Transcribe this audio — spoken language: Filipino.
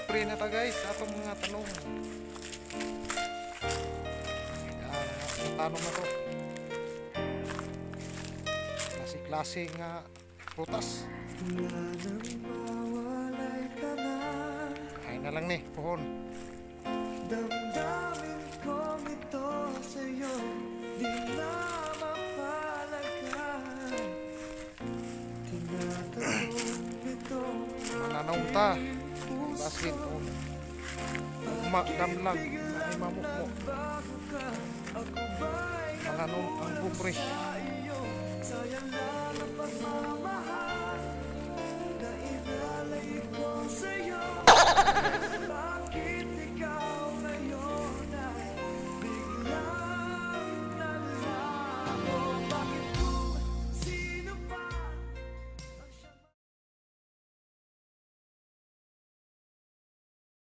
pre na ta guys sa atong mga tanong. Ang tanong na to. Klase nga prutas. Ay na lang ni, pohon. Damdamin ko ito sa'yo, di na mapalagan. Tinatanong ito, Mananaw ta. Basin o magdamlag na ay mamukmo. Mananaw ang bumre. sayang lang ang pagmamahal.